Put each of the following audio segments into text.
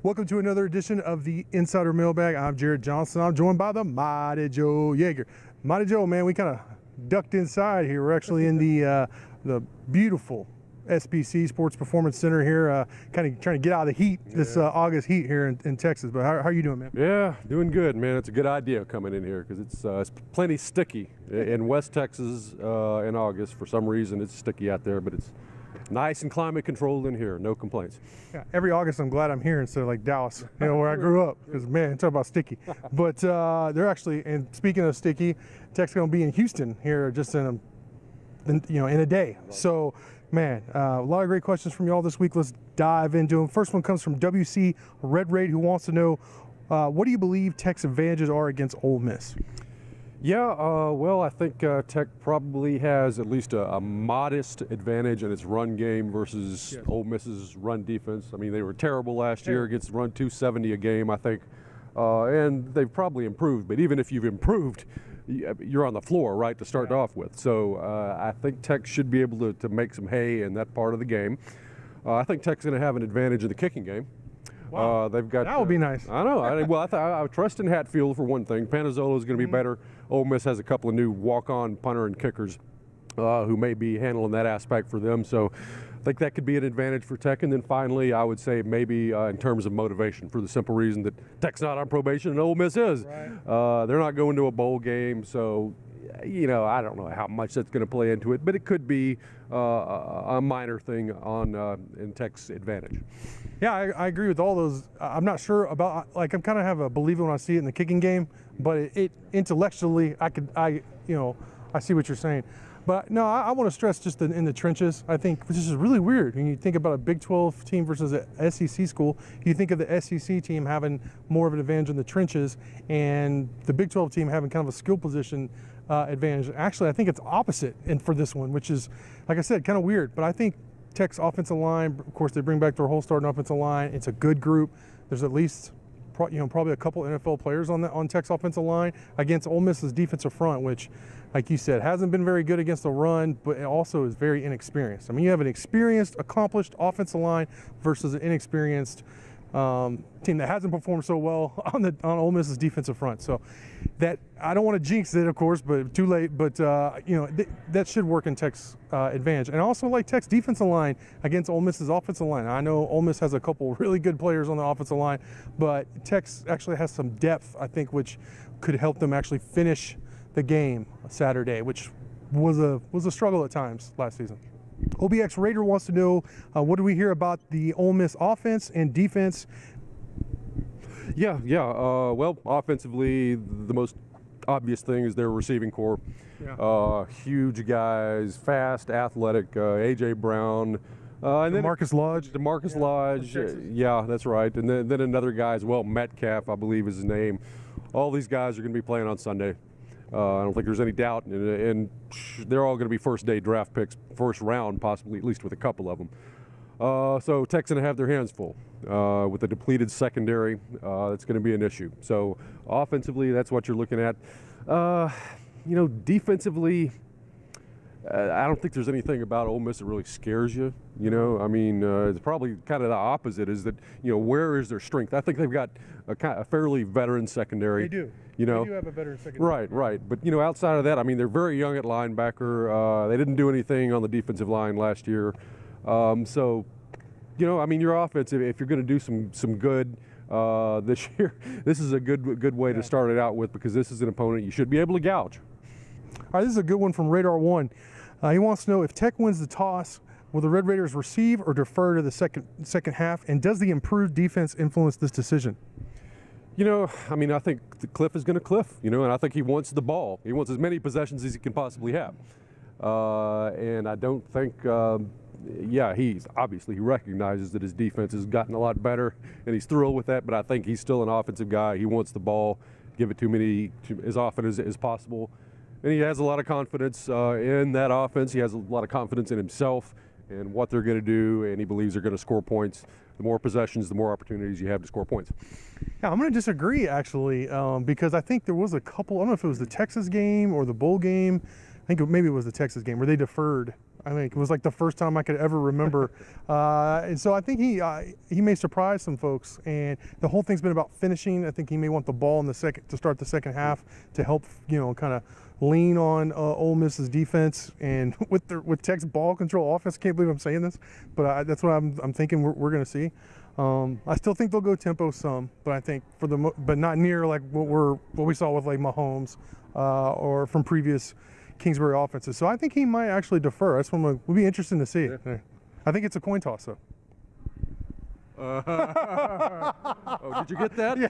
Welcome to another edition of the Insider Mailbag. I'm Jared Johnson. I'm joined by the Mighty Joe Yeager. Mighty Joe, man, we kind of ducked inside here. We're actually in the beautiful SPC Sports Performance Center here, kind of trying to get out of the heat, this August heat here in Texas. But how are you doing, man? Yeah, doing good, man. It's a good idea coming in here because it's plenty sticky in West Texas in August. For some reason, it's sticky out there, but it's nice and climate controlled in here. No complaints. Yeah, every August I'm glad I'm here instead of like Dallas, where I grew up. Because man, talk about sticky. But they're actually, and speaking of sticky, Tech's going to be in Houston here just in a day. So, man, a lot of great questions from y'all this week. Let's dive into them. First one comes from WC Red Raid, who wants to know, what do you believe Tech's advantages are against Ole Miss? Yeah, well, I think Tech probably has at least a modest advantage in its run game versus Ole Miss's run defense. I mean, they were terrible last year against run 270 a game, I think, and they've probably improved. But even if you've improved, you're on the floor, right, to start off with. So I think Tech should be able to make some hay in that part of the game. I think Tech's going to have an advantage in the kicking game. Wow. They've got. That would be nice. I know. I trust in Hatfield for one thing. Panazzolo is going to be better. Ole Miss has a couple of new walk-on punter and kickers who may be handling that aspect for them. So I think that could be an advantage for Tech. And then finally, I would say maybe in terms of motivation, for the simple reason that Tech's not on probation and Ole Miss is. Right. They're not going to a bowl game, so I don't know how much that's going to play into it, but it could be a minor thing in Tech's advantage. Yeah, I agree with all those. I'm not sure about, like, I'm kind of have a believer when I see it in the kicking game, but it intellectually, I see what you're saying. But no, I want to stress just in the trenches. I think this is really weird when you think about a Big 12 team versus an SEC school. You think of the SEC team having more of an advantage in the trenches, and the Big 12 team having kind of a skill position advantage. Actually, I think it's opposite for this one, which is, like I said, kind of weird. But I think Tech's offensive line, of course, they bring back their whole starting offensive line. It's a good group. There's at least probably a couple NFL players on Tech's offensive line against Ole Miss's defensive front, which, like you said, hasn't been very good against the run, but it also is very inexperienced. I mean, you have an experienced, accomplished offensive line versus an inexperienced team that hasn't performed so well on Ole Miss's defensive front. So that, I don't want to jinx it, of course, but too late. But that should work in Tech's advantage. And also, like, Tech's defensive line against Ole Miss's offensive line. I know Ole Miss has a couple really good players on the offensive line, but Tech's actually has some depth, I think, which could help them actually finish the game Saturday, which was a struggle at times last season. OBX Raider wants to know, what do we hear about the Ole Miss offense and defense? Well, offensively, the most obvious thing is their receiving core. Huge guys, fast, athletic. A.J. Brown. And then Marcus Lodge. DeMarcus Lodge. Yeah, that's right. And then another guy as well, Metcalf, I believe is his name. All these guys are going to be playing on Sunday. I don't think there's any doubt, and they're all going to be first-day draft picks, first round possibly, at least with a couple of them. So Tech's going to have their hands full with a depleted secondary. That's going to be an issue. So offensively, that's what you're looking at. Defensively, I don't think there's anything about Ole Miss that really scares you. I mean, it's probably kind of the opposite. Is that where is their strength? I think they've got a fairly veteran secondary. They do. They do have a veteran secondary. Right. But outside of that, I mean, they're very young at linebacker. They didn't do anything on the defensive line last year. So, I mean, your offense, if you're going to do some good this year, this is a good way to start it out with, because this is an opponent you should be able to gouge. All right, this is a good one from Radar 1. He wants to know, if Tech wins the toss, will the Red Raiders receive or defer to the second half? And does the improved defense influence this decision? I mean, I think the Cliff is going to cliff, and I think he wants the ball. He wants as many possessions as he can possibly have. And I don't think, he recognizes that his defense has gotten a lot better, and he's thrilled with that, but I think he's still an offensive guy. He wants the ball, give it as often as possible. And he has a lot of confidence in that offense. He has a lot of confidence in himself and what they're going to do, and he believes they're going to score points. The more possessions, the more opportunities you have to score points. Yeah, I'm going to disagree, actually, because I think there was a couple, I don't know if it was the Texas game or the bowl game think maybe it was the Texas game where they deferred. I think it was like the first time I could ever remember. And so I think he may surprise some folks. And the whole thing's been about finishing. I think he may want the ball in the second to start the second half to help, kind of lean on Ole Miss's defense. And with Tech's ball control offense, I can't believe I'm saying this, but that's what I'm thinking we're going to see. I still think they'll go tempo some, but I think but not near like what we saw with like Mahomes or from previous Kingsbury offenses. So I think he might actually defer. That's one would be interesting to see. Yeah. I think it's a coin toss though. Oh, did you get that? Yeah.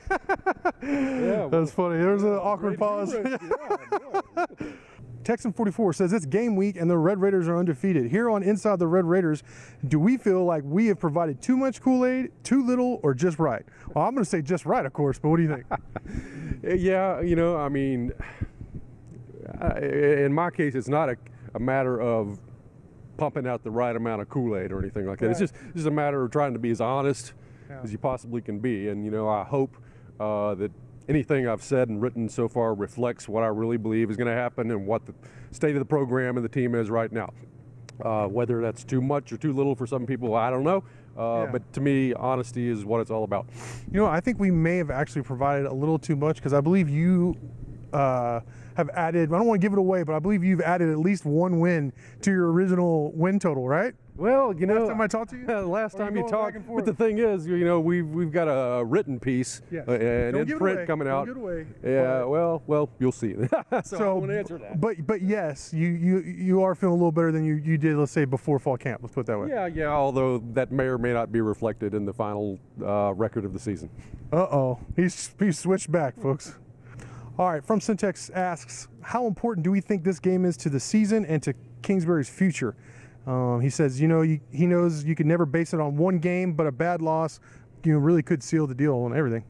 That was funny. There was an awkward pause. Texan 44 says it's game week and the Red Raiders are undefeated. Here on Inside the Red Raiders, do we feel like we have provided too much Kool-Aid, too little, or just right? Well, I'm going to say just right, of course, but what do you think? Yeah, I mean, in my case, it's not a matter of pumping out the right amount of Kool-Aid or anything like that. Right. It's just a matter of trying to be as honest as you possibly can be. And, I hope that anything I've said and written so far reflects what I really believe is going to happen and what the state of the program and the team is right now. Whether that's too much or too little for some people, I don't know. But to me, honesty is what it's all about. I think we may have actually provided a little too much because I believe you have added, I don't want to give it away, but I believe you've added at least one win to your original win total, right? Well, last time I talked to you? Last time you talked, but the thing is, we've got a written piece, an in print coming out. Don't give it away. Yeah, well, you'll see. So I won't answer that. But yes, you are feeling a little better than you did, let's say, before fall camp. Let's put it that way. Yeah. Although that may or may not be reflected in the final record of the season. He's switched back, folks. All right, From Syntax asks, how important do we think this game is to the season and to Kingsbury's future? He says, he knows you can never base it on one game, but a bad loss, really could seal the deal on everything.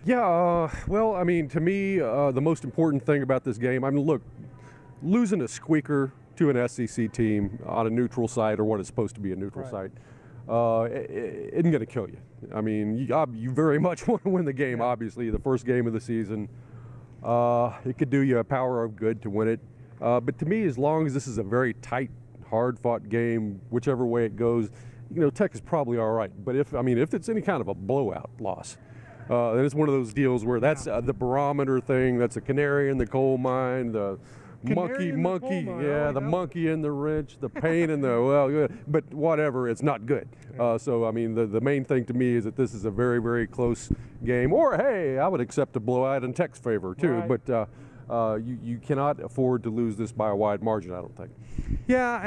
Yeah, well, I mean, to me, the most important thing about this game, look, losing a squeaker to an SEC team on a neutral site or what is supposed to be a neutral site, it isn't going to kill you. I mean, you very much want to win the game, obviously, the first game of the season. It could do you a power of good to win it. But to me, as long as this is a very tight, hard-fought game, whichever way it goes, Tech is probably all right. But if it's any kind of a blowout loss, then it's one of those deals where that's the barometer thing. That's a canary in the coal mine. The monkey, the monkey in the wrench, the pain in the but whatever, it's not good. So I mean, the main thing to me is that this is a very, very close game. Or hey, I would accept a blowout in Tech's favor too. Right. But you cannot afford to lose this by a wide margin, I don't think. Yeah, all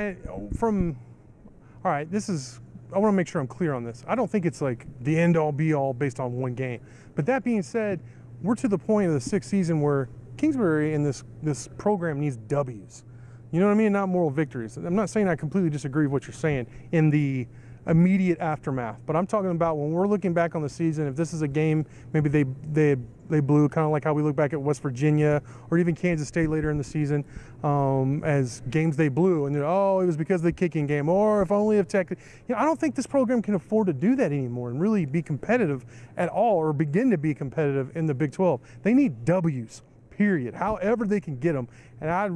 right, I want to make sure I'm clear on this. I don't think it's like the end-all, be-all based on one game. But that being said, we're to the point of the sixth season where Kingsbury and this program needs W's. You know what I mean? Not moral victories. I'm not saying I completely disagree with what you're saying in the immediate aftermath, but I'm talking about when we're looking back on the season, if this is a game maybe they blew, kind of like how we look back at West Virginia or even Kansas State later in the season, as games they blew, and it was because of the kicking game, or if Tech, I don't think this program can afford to do that anymore and really be competitive at all or begin to be competitive in the Big 12. They need W's. Period. However they can get them, and I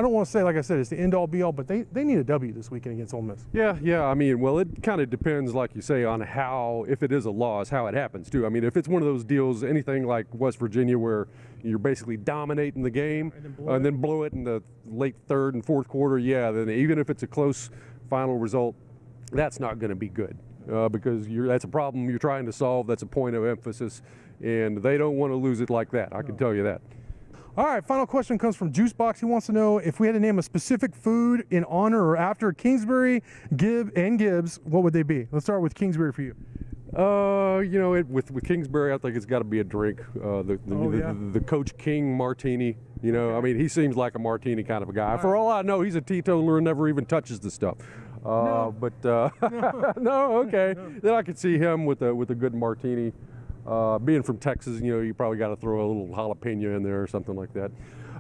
don't want to say, like I said, it's the end-all be-all, but they need a W this weekend against Ole Miss. Yeah. I mean, well, it kind of depends, like you say, on how, if it is a loss, how it happens too. I mean, if it's one of those deals, anything like West Virginia, where you're basically dominating the game and then blow it in the late third and fourth quarter, then even if it's a close final result, that's not going to be good. Because that's a problem you're trying to solve. That's a point of emphasis, and they don't want to lose it like that. I can tell you that. All right, final question comes from Juicebox. He wants to know if we had to name a specific food in honor or after Kingsbury, Gibbs, what would they be? Let's start with Kingsbury for you. With Kingsbury, I think it's got to be a drink. The Coach King martini. I mean, he seems like a martini kind of a guy. For all I know, he's a teetotaler and never even touches the stuff. No. Okay. No. Then I could see him with a good martini. Being from Texas, you probably got to throw a little jalapeno in there or something like that.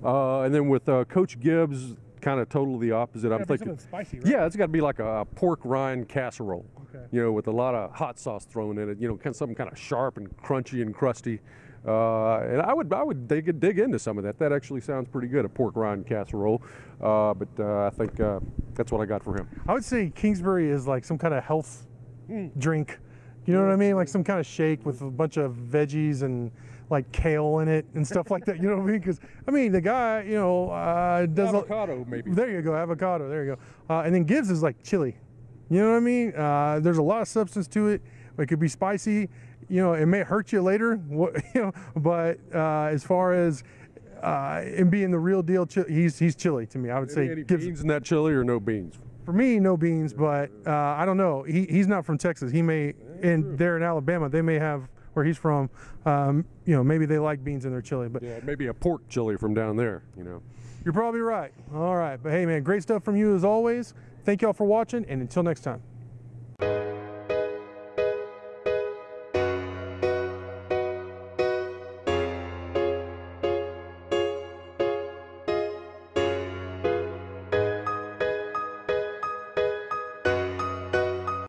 And then with Coach Gibbs, kind of totally the opposite. I'm thinking spicy, right? Yeah, it's got to be like a pork rind casserole. Okay. With a lot of hot sauce thrown in it. Something kind of sharp and crunchy and crusty. And I would dig into some of that. That actually sounds pretty good, a pork rind casserole. But I think that's what I got for him. I would say Kingsbury is like some kind of health drink. You know what I mean? Like some kind of shake with a bunch of veggies and like kale in it and stuff like that. You know what I mean? Because I mean, the guy, you know, does avocado maybe. There you go, avocado. There you go. And then Gibbs is like chili. You know what I mean? There's a lot of substance to it. It could be spicy. You know, it may hurt you later. You know, but as far as him being the real deal, he's chili to me. I would say. Any beans in that chili or no beans? For me, no beans. But I don't know. He's not from Texas. He may there in Alabama. They may have where he's from. You know, maybe they like beans in their chili. But yeah, maybe a pork chili from down there. You know. You're probably right. All right, but hey, man, great stuff from you as always. Thank y'all for watching, and until next time.